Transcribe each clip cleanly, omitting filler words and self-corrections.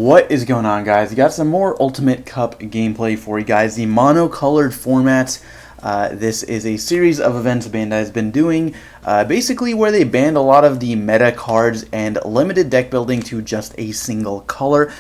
What is going on, guys? You got some more Ultimate Cup gameplay for you guys. The monocolored format. This is a series of events Bandai has been doing, basically where they banned a lot of the meta cards and limited deck building to just a single color.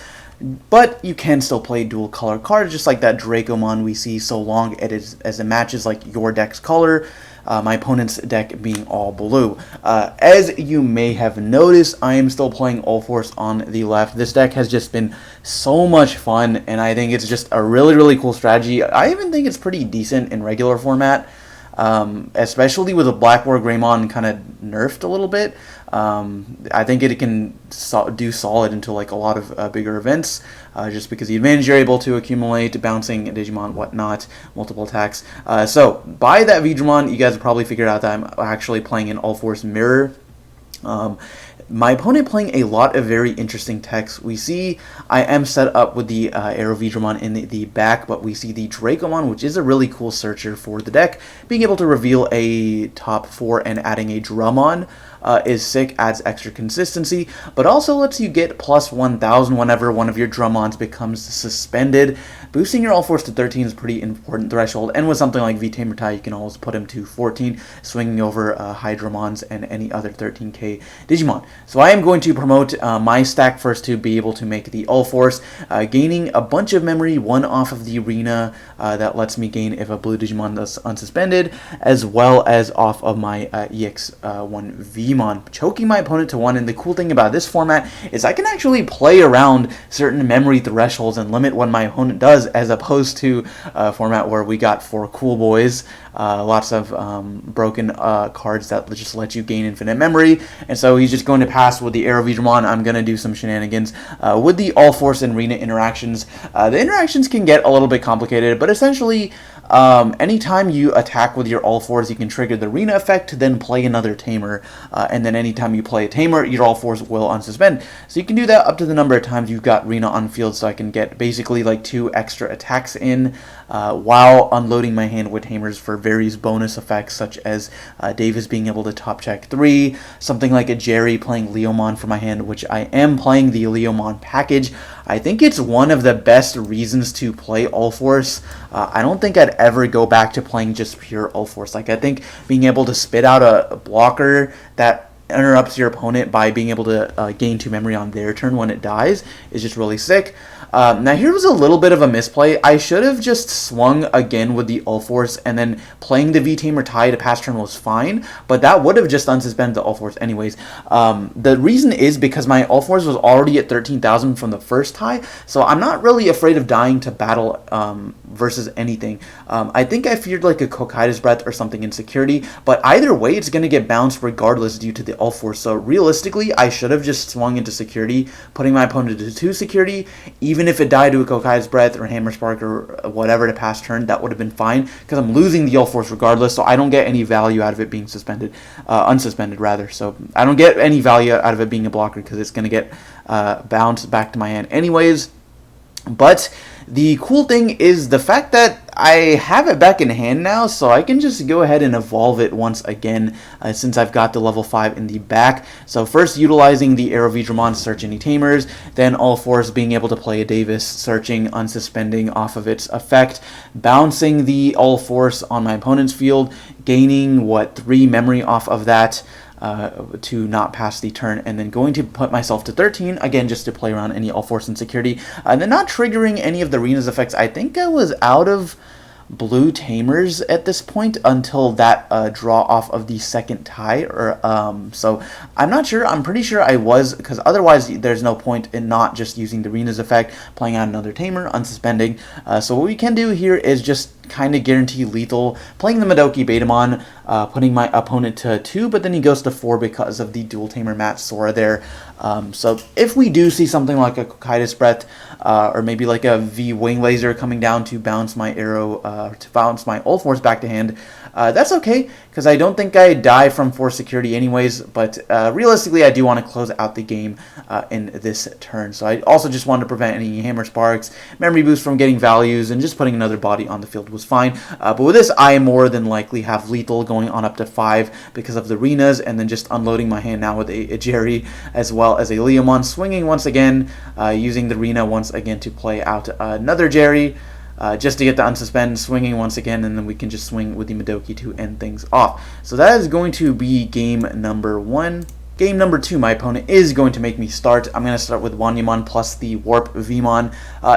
But you can still play dual color cards, just like that Dracomon we see, so long as it matches like your deck's color. My opponent's deck being all blue. As you may have noticed, I am still playing Ulforce on the left. This deck has just been so much fun, and I think it's just a really cool strategy. I even think it's pretty decent in regular format. Especially with a Black War Greymon kind of nerfed a little bit. I think it can do solid into like a lot of bigger events, just because the advantage you're able to accumulate, bouncing Digimon, whatnot, multiple attacks. So by that Digimon, you guys have probably figured out that I'm actually playing an Ulforce Mirror. My opponent playing a lot of very interesting techs. We see I am set up with the Arrow Vidramon in the back, but we see the Dracomon, which is a really cool searcher for the deck. Being able to reveal a top 4 and adding a Drummon is sick, adds extra consistency, but also lets you get plus 1000 whenever one of your Drummons becomes suspended. Boosting your Ulforce to 13 is a pretty important threshold, and with something like V-Tamer Tai, you can always put him to 14, swinging over Hydramons and any other 13k Digimon. So I am going to promote my stack first to be able to make the Ulforce, gaining a bunch of memory, one off of the arena that lets me gain if a blue Digimon is unsuspended, as well as off of my EX1 Vmon, choking my opponent to 1. And the cool thing about this format is I can actually play around certain memory thresholds and limit what my opponent does, as opposed to a format where we got 4 cool boys, lots of broken cards that just let you gain infinite memory. And so he's just going to pass with the Arrow Vidramon. I'm going to do some shenanigans with the Ulforce and Arena interactions. The interactions can get a little bit complicated, but essentially anytime you attack with your Ulforce, you can trigger the Arena effect to then play another Tamer, and then anytime you play a Tamer, your Ulforce will unsuspend. So you can do that up to the number of times you've got Arena on field, so I can get basically like 2 extra attacks in while unloading my hand with Tamers for various bonus effects, such as Davis being able to top check 3, something like a Jerry playing Leomon for my hand, which I am playing the Leomon package. I think it's one of the best reasons to play Ulforce. I don't think I'd ever go back to playing just pure Ulforce. Like, I think being able to spit out a blocker that interrupts your opponent by being able to gain 2 memory on their turn when it dies is just really sick. Now here was a little bit of a misplay. I should have just swung again with the Ulforce, and then playing the V-Tamer Tai to pass turn was fine, but that would have just unsuspended the Ulforce anyways. The reason is because my Ulforce was already at 13,000 from the first tie, so I'm not really afraid of dying to battle versus anything. I think I feared like a Kokaida's Breath or something in security, but either way it's going to get bounced regardless due to the Ulforce. So realistically, I should have just swung into security, putting my opponent to 2 security. Even if it died to a Kokai's Breath or Hammer Spark or whatever to pass turn, that would have been fine, because I'm losing the Ulforce regardless, so I don't get any value out of it being suspended, unsuspended rather. So I don't get any value out of it being a blocker, because it's going to get bounced back to my hand anyways. But the cool thing is the fact that I have it back in hand now, so I can just go ahead and evolve it once again, since I've got the level 5 in the back. So first utilizing the Arrow Vidramon, search any Tamers, then Ulforce being able to play a Davis, searching, unsuspending off of its effect, bouncing the Ulforce on my opponent's field, gaining, 3 memory off of that, to not pass the turn, and then going to put myself to 13, again just to play around any Ulforce and security, and then not triggering any of the Arena's effects. I think I was out of blue Tamers at this point until that draw off of the second tie, or so I'm not sure. I'm pretty sure I was, because otherwise there's no point in not just using the Arena's effect, playing out another Tamer, unsuspending. So what we can do here is just kind of guarantee lethal, playing the Madoki Betamon, putting my opponent to 2, but then he goes to 4 because of the dual Tamer Mat Sora there. So if we do see something like a Kokaida's Breath, or maybe like a V Wing Laser coming down to bounce my arrow, to bounce my Ulforce back to hand, That's okay, because I don't think I die from Force Security anyways, but realistically I do want to close out the game in this turn. So I also just wanted to prevent any Hammer Sparks, Memory Boost from getting values, and just putting another body on the field was fine. But with this, I more than likely have lethal going on up to 5 because of the Renas, and then just unloading my hand now with a Jerry as well as a Leomon, swinging once again, using the Rena once again to play out another Jerry. Just to get the unsuspend, swinging once again, and then we can just swing with the Madoki to end things off. So that is going to be game number 1. Game number 2, my opponent is going to make me start. I'm going to start with Wanyamon plus the Warp Vmon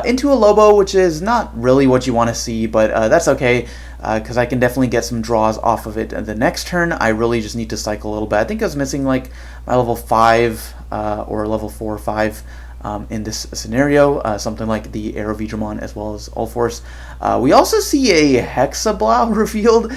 into a Lobo, which is not really what you want to see, but that's okay, because I can definitely get some draws off of it. And the next turn, I really just need to cycle a little bit. I think I was missing like my level 5 or level 4 or 5. In this scenario, something like the Aero Digimon as well as Ulforce. We also see a Hexablow revealed.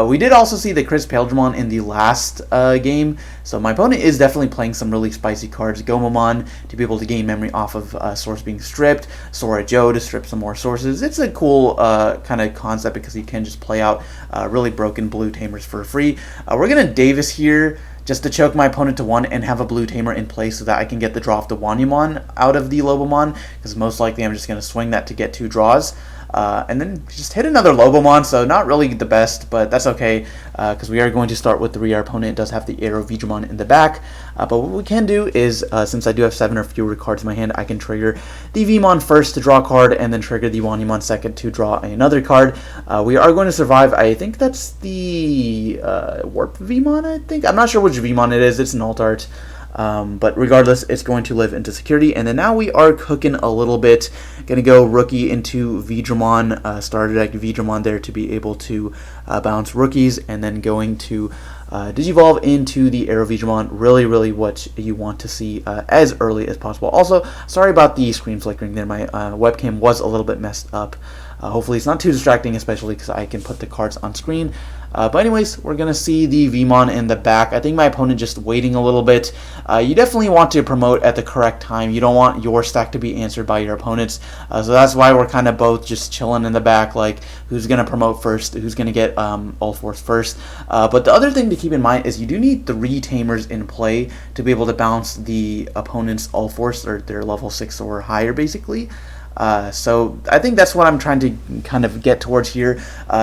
We did also see the Chris Paildramon in the last game, so my opponent is definitely playing some really spicy cards. Gomamon to be able to gain memory off of Source being stripped, Sora Joe to strip some more sources. It's a cool kind of concept because you can just play out really broken blue tamers for free. We're going to Davis here, just to choke my opponent to 1 and have a blue tamer in place so that I can get the draw of the Wanyamon out of the Lobomon, because most likely I'm just going to swing that to get 2 draws. And then just hit another Lobomon, so not really the best, but that's okay, because we are going to start with 3. Our opponent does have the Aero Digimon in the back, but what we can do is, since I do have 7 or fewer cards in my hand, I can trigger the Vmon first to draw a card, and then trigger the Wanyamon second to draw another card. We are going to survive. I think that's the Warp Vmon, I think. I'm not sure which Vmon it is. It's an alt art. But regardless, it's going to live into security. And then now we are cooking a little bit. Gonna go rookie into Vidramon, starter deck Vidramon there to be able to bounce rookies, and then going to Digivolve into the Aero Vidramon. Really what you want to see as early as possible. Also, sorry about the screen flickering there. My webcam was a little bit messed up. Hopefully it's not too distracting, especially because I can put the cards on screen. But anyways, we're going to see the Vmon in the back. I think my opponent just waiting a little bit. You definitely want to promote at the correct time. You don't want your stack to be answered by your opponents. So that's why we're kind of both just chilling in the back, like who's going to promote first, who's going to get Ulforce first. But the other thing to keep in mind is you do need 3 tamers in play to be able to bounce the opponent's Ulforce, or their level 6 or higher, basically. So I think that's what I'm trying to kind of get towards here.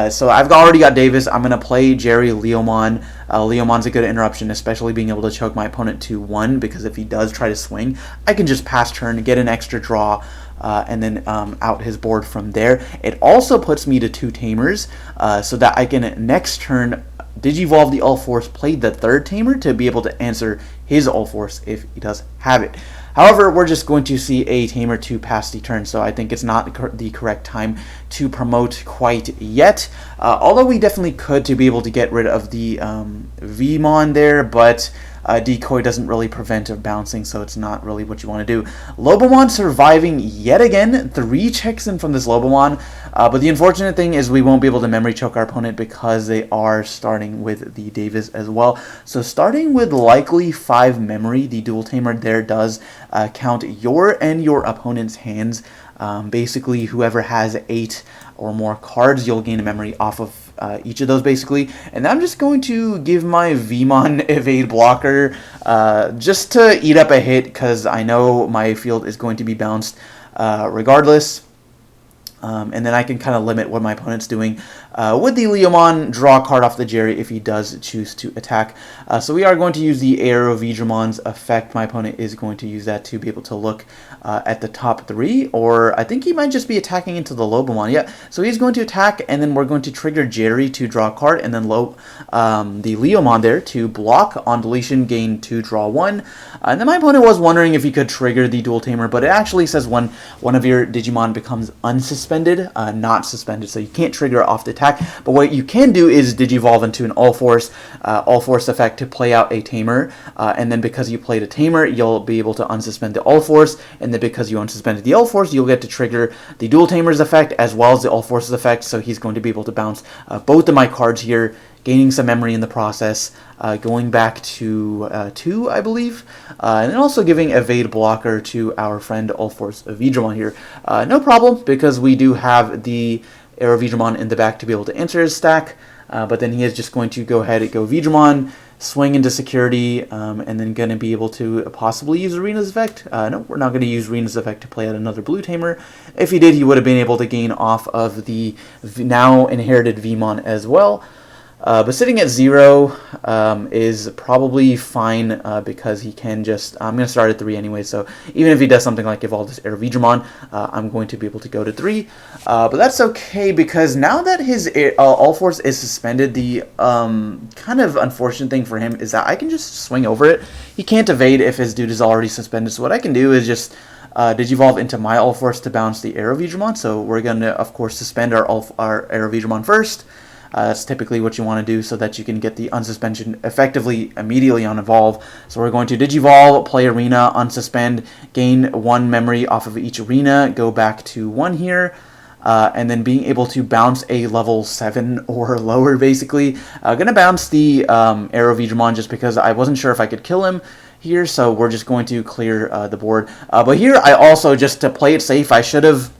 So I've already got Davis. I'm going to play Jerry Leomon. Leomon's a good interruption, especially being able to choke my opponent to 1, because if he does try to swing, I can just pass turn, get an extra draw, and then out his board from there. It also puts me to 2 tamers, so that I can next turn Digivolve the Ulforce, play the 3rd tamer to be able to answer his Ulforce if he does have it. However, we're just going to see a tamer to pass the turn, so I think it's not the correct time to promote quite yet. Although we definitely could to be able to get rid of the Vmon there, but Decoy doesn't really prevent of bouncing, so it's not really what you want to do. Lobomon surviving yet again. 3 checks in from this Lobomon, but the unfortunate thing is we won't be able to memory choke our opponent because they are starting with the Davis as well. So starting with likely 5 memory, the dual tamer there does count your and your opponent's hands. Basically, whoever has 8 or more cards, you'll gain a memory off of each of those, basically. And I'm just going to give my Vmon evade blocker just to eat up a hit, because I know my field is going to be bounced regardless. And then I can kind of limit what my opponent's doing. With the Leomon, draw a card off the Jerry if he does choose to attack. So we are going to use the Aero Vidramon's effect. My opponent is going to use that to be able to look at the top 3, or I think he might just be attacking into the Lobomon. Yeah, so he's going to attack, and then we're going to trigger Jerry to draw a card, and then the Leomon there to block on deletion, gain 2, draw 1. And then my opponent was wondering if he could trigger the Dual Tamer, but it actually says when one of your Digimon becomes unsuspended, not suspended, so you can't trigger off the attack. But what you can do is Digivolve into an Ulforce effect to play out a Tamer, and then because you played a Tamer, you'll be able to unsuspend the Ulforce, and then because you unsuspended the Ulforce, you'll get to trigger the Dual Tamer's effect as well as the Ulforce's effect, so he's going to be able to bounce both of my cards here, gaining some memory in the process, going back to 2, I believe, and then also giving evade blocker to our friend Ulforce Vidramon here. No problem, because we do have the Aero Vidramon in the back to be able to answer his stack. but then he is just going to go ahead and go Digimon, swing into security, and then going to be able to possibly use Arena's effect. No, we're not going to use Arena's effect to play out another blue tamer. If he did, he would have been able to gain off of the now inherited Vmon as well. But sitting at 0 is probably fine because he can just... I'm going to start at 3 anyway, so even if he does something like evolve this Air Digimon, I'm going to be able to go to 3. But that's okay because now that his Ulforce is suspended, the kind of unfortunate thing for him is that I can just swing over it. He can't evade if his dude is already suspended, so what I can do is just... Digivolve into my Ulforce to bounce the Air Digimon, so we're going to, of course, suspend our Air Digimon first. That's typically what you want to do so that you can get the unsuspension effectively immediately on evolve. So we're going to Digivolve, play Arena, unsuspend, gain 1 memory off of each Arena, go back to 1 here, and then being able to bounce a level 7 or lower basically. Going to bounce the Arrow Digimon just because I wasn't sure if I could kill him here, so we're just going to clear the board. But here I also, just to play it safe, I should have...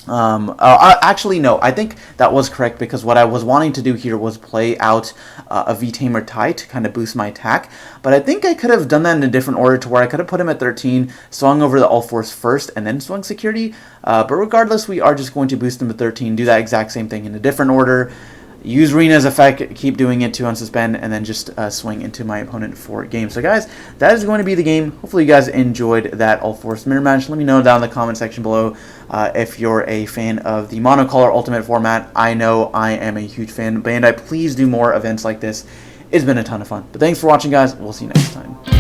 actually, no, I think that was correct because what I was wanting to do here was play out a V-Tamer tie to kind of boost my attack, but I think I could have done that in a different order to where I could have put him at 13, swung over the Ulforce first, and then swung security, but regardless, we are just going to boost him to 13, do that exact same thing in a different order, use Rena's effect, keep doing it to unsuspend, and then just swing into my opponent for game. So guys, that is going to be the game. Hopefully you guys enjoyed that Ulforce mirror match. Let me know down in the comment section below if you're a fan of the monocolor ultimate format. I know I am a huge fan. Bandai, please do more events like this. It's been a ton of fun. But thanks for watching, guys. We'll see you next time.